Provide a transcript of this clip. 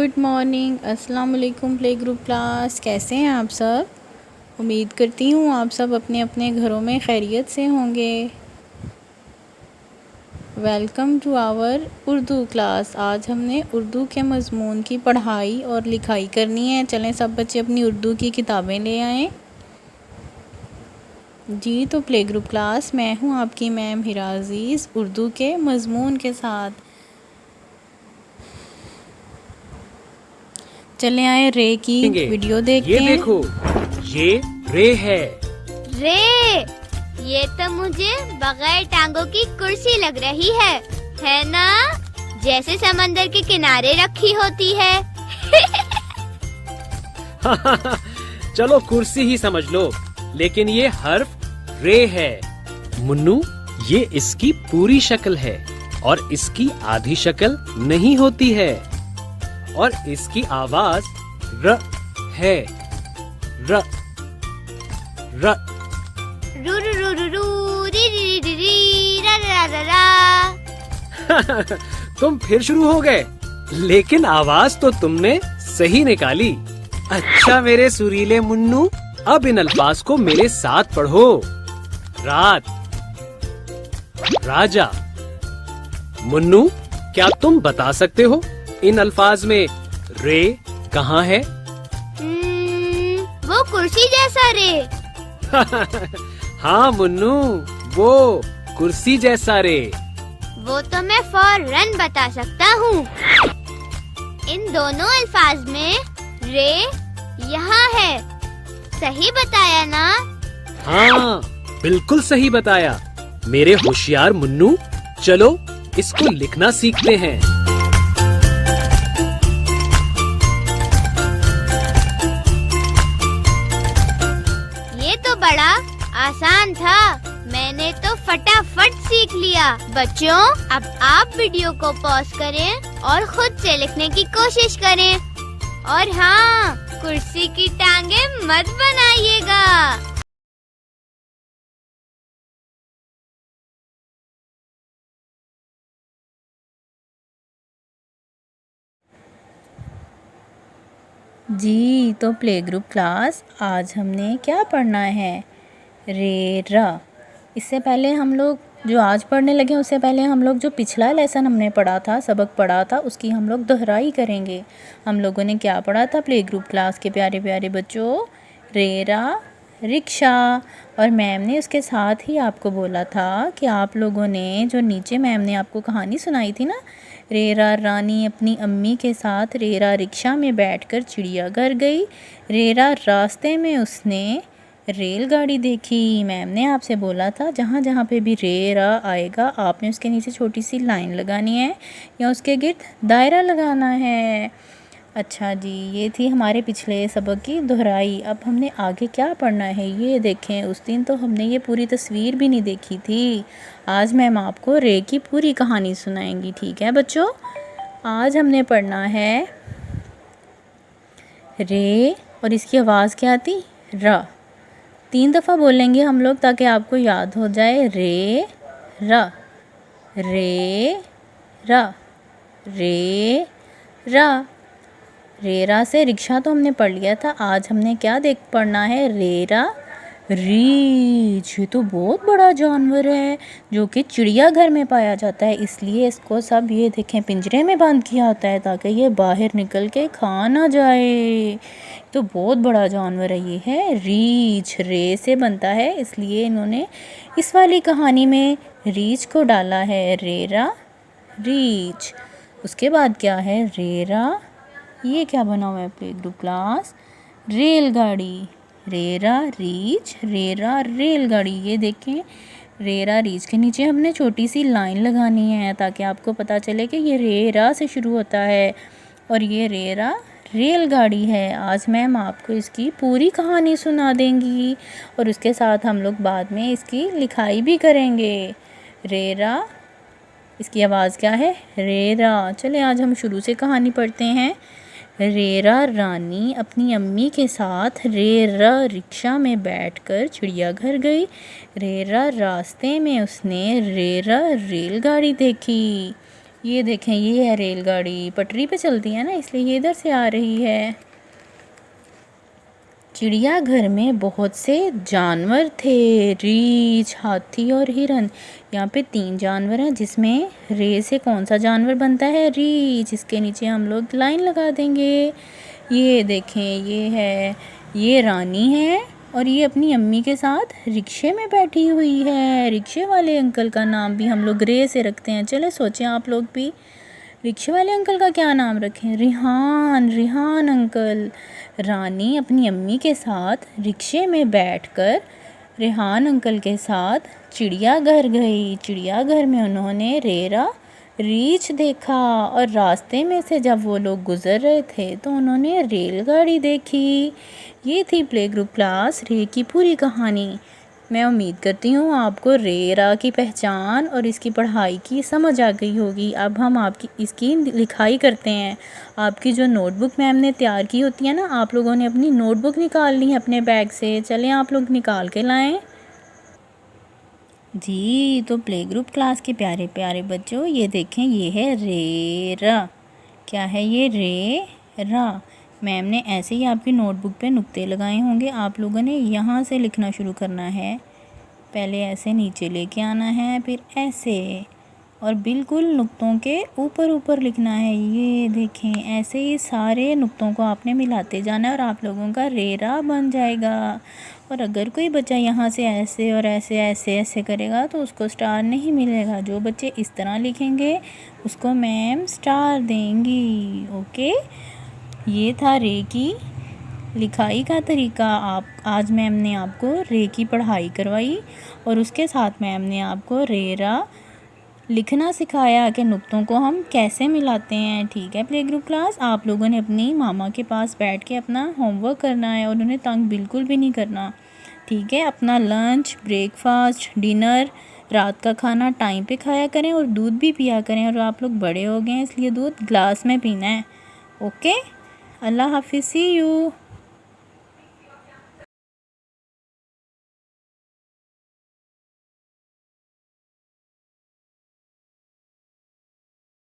Good morning, अस्सलाम वालेकुम play group class. कैसे हैं आप सब? उम्मीद करती हूँ आप सब अपने अपने घरों में खैरियत से होंगे। Welcome to our Urdu class. आज हमने उर्दू के मज़मून की पढ़ाई और लिखाई करनी है। चलें सब बच्चे अपनी उर्दू की किताबें ले आएँ। जी तो प्ले ग्रुप क्लास, मैं हूँ आपकी मैम हिरा अज़ीज़ उर्दू के मज़मून के साथ। चले आए रे की वीडियो देखते हैं। ये देखो, ये रे है। रे, ये तो मुझे बगैर टांगों की कुर्सी लग रही है ना? जैसे समंदर के किनारे रखी होती है। चलो कुर्सी ही समझ लो, लेकिन ये हर्फ रे है। मुन्नू, ये इसकी पूरी शक्ल है और इसकी आधी शक्ल नहीं होती है। और इसकी आवाज र है। र र रू रू रू रू रू री री री री रा रा रा रा। तुम फिर शुरू हो गए, लेकिन आवाज तो तुमने सही निकाली। अच्छा मेरे सुरीले मुन्नू, अब इन अल्फाज को मेरे साथ पढ़ो। रात, राजा। मुन्नू, क्या तुम बता सकते हो इन अल्फाज में रे कहाँ है? वो कुर्सी जैसा रे। हाँ मुन्नू, वो कुर्सी जैसा रे। वो तो मैं फौरन बता सकता हूँ। इन दोनों अल्फाज में रे यहाँ है। सही बताया ना? हाँ, बिल्कुल सही बताया मेरे होशियार मुन्नू। चलो इसको लिखना सीखते हैं। ये तो बड़ा आसान था, मैंने तो फटाफट सीख लिया। बच्चों, अब आप वीडियो को पॉज करें और खुद से लिखने की कोशिश करें। और हाँ, कुर्सी की टांगे मत बनाइएगा। जी तो प्ले ग्रुप क्लास, आज हमने क्या पढ़ना है? रे रा। इससे पहले हम लोग जो आज पढ़ने लगे, उससे पहले हम लोग जो पिछला लेसन हमने पढ़ा था, सबक पढ़ा था, उसकी हम लोग दोहराई करेंगे। हम लोगों ने क्या पढ़ा था प्ले ग्रुप क्लास के प्यारे प्यारे बच्चों? रे रा रिक्शा। और मैम ने उसके साथ ही आपको बोला था कि आप लोगों ने जो नीचे मैम ने आपको कहानी सुनाई थी ना, रेरा रानी अपनी अम्मी के साथ रेरा रिक्शा में बैठकर चिड़ियाघर गई। रेरा रास्ते में उसने रेलगाड़ी देखी। मैम ने आपसे बोला था जहाँ जहाँ पे भी रेरा आएगा आपने उसके नीचे छोटी सी लाइन लगानी है या उसके गिर्द दायरा लगाना है। अच्छा जी, ये थी हमारे पिछले सबक की दोहराई। अब हमने आगे क्या पढ़ना है ये देखें। उस दिन तो हमने ये पूरी तस्वीर भी नहीं देखी थी। आज मैम आपको रे की पूरी कहानी सुनाएंगी, ठीक है बच्चों? आज हमने पढ़ना है रे और इसकी आवाज़ क्या आती? र। 3 दफ़ा बोलेंगे हम लोग ताकि आपको याद हो जाए। रे र, रे र, रे र। रेरा से रिक्शा तो हमने पढ़ लिया था। आज हमने क्या पढ़ना है? रेरा रीछ। ये तो बहुत बड़ा जानवर है जो कि चिड़ियाघर में पाया जाता है, इसलिए इसको सब ये देखें पिंजरे में बंद किया होता है ताकि ये बाहर निकल के खा ना जाए। तो बहुत बड़ा जानवर है, ये है रीछ। रे से बनता है, इसलिए इन्होंने इस वाली कहानी में रीछ को डाला है। रेरा रीछ। उसके बाद क्या है? रेरा, ये क्या बना हुआ है प्ले ग्रुप क्लास? रेलगाड़ी। रेरा रीछ, रेरा रेलगाड़ी। ये देखें, रेरा रीछ के नीचे हमने छोटी सी लाइन लगानी है ताकि आपको पता चले कि ये रेरा से शुरू होता है और ये रेरा रेलगाड़ी है। आज मैम आपको इसकी पूरी कहानी सुना देंगी और उसके साथ हम लोग बाद में इसकी लिखाई भी करेंगे। रेरा, इसकी आवाज़ क्या है? रेरा। चले आज हम शुरू से कहानी पढ़ते हैं। रेरा रानी अपनी अम्मी के साथ रेरा रिक्शा में बैठकर चिड़ियाघर गई। रेरा रास्ते में उसने रेरा रेलगाड़ी देखी। ये देखें, ये है रेलगाड़ी, पटरी पे चलती है ना, इसलिए ये इधर से आ रही है। चिड़ियाघर में बहुत से जानवर थे, रीछ, हाथी और हिरन। यहाँ पे 3 जानवर हैं, जिसमें रे से कौन सा जानवर बनता है? रीछ। इसके नीचे हम लोग लाइन लगा देंगे। ये देखें, ये रानी है और ये अपनी अम्मी के साथ रिक्शे में बैठी हुई है। रिक्शे वाले अंकल का नाम भी हम लोग रे से रखते हैं। चले सोचें आप लोग भी, रिक्शे वाले अंकल का क्या नाम रखें? रिहान अंकल। रानी अपनी अम्मी के साथ रिक्शे में बैठकर रेहान अंकल के साथ चिड़ियाघर गई। चिड़ियाघर में उन्होंने रेरा, रीछ देखा और रास्ते में से जब वो लोग गुजर रहे थे तो उन्होंने रेलगाड़ी देखी। ये थी प्ले ग्रुप क्लास रे की पूरी कहानी। मैं उम्मीद करती हूँ आपको रेरा की पहचान और इसकी पढ़ाई की समझ आ गई होगी। अब हम इसकी लिखाई करते हैं। आपकी जो नोटबुक मैम ने तैयार की होती है ना, आप लोगों ने अपनी नोटबुक निकालनी है अपने बैग से। चलें आप लोग निकाल के लाएं। जी, तो प्ले ग्रुप क्लास के प्यारे प्यारे बच्चों, ये देखें, ये है रेरा। क्या है ये? रेरा। मैम ने ऐसे ही आपकी नोटबुक पे नुक्ते लगाए होंगे। आप लोगों ने यहाँ से लिखना शुरू करना है। पहले ऐसे नीचे लेके आना है, फिर ऐसे, और बिल्कुल नुक्तों के ऊपर ऊपर लिखना है। ये देखें, ऐसे ही सारे नुक्तों को आपने मिलाते जाना है और आप लोगों का रेरा बन जाएगा। और अगर कोई बच्चा यहाँ से ऐसे और ऐसे ऐसे ऐसे करेगा तो उसको स्टार नहीं मिलेगा। जो बच्चे इस तरह लिखेंगे उसको मैम स्टार देंगी। ओके, ये था रे की लिखाई का तरीका। आज मैम ने आपको रे की पढ़ाई करवाई और उसके साथ मैम ने आपको रेरा लिखना सिखाया कि नुक्तों को हम कैसे मिलाते हैं। ठीक है प्ले ग्रुप क्लास, आप लोगों ने अपनी मामा के पास बैठ के अपना होमवर्क करना है और उन्हें तंग बिल्कुल भी नहीं करना। ठीक है, अपना लंच, ब्रेकफास्ट, डिनर, रात का खाना टाइम पे खाया करें और दूध भी पिया करें। और आप लोग बड़े हो गए हैं इसलिए दूध ग्लास में पीना है। ओके, अल्लाह हाफिज़, सी यू।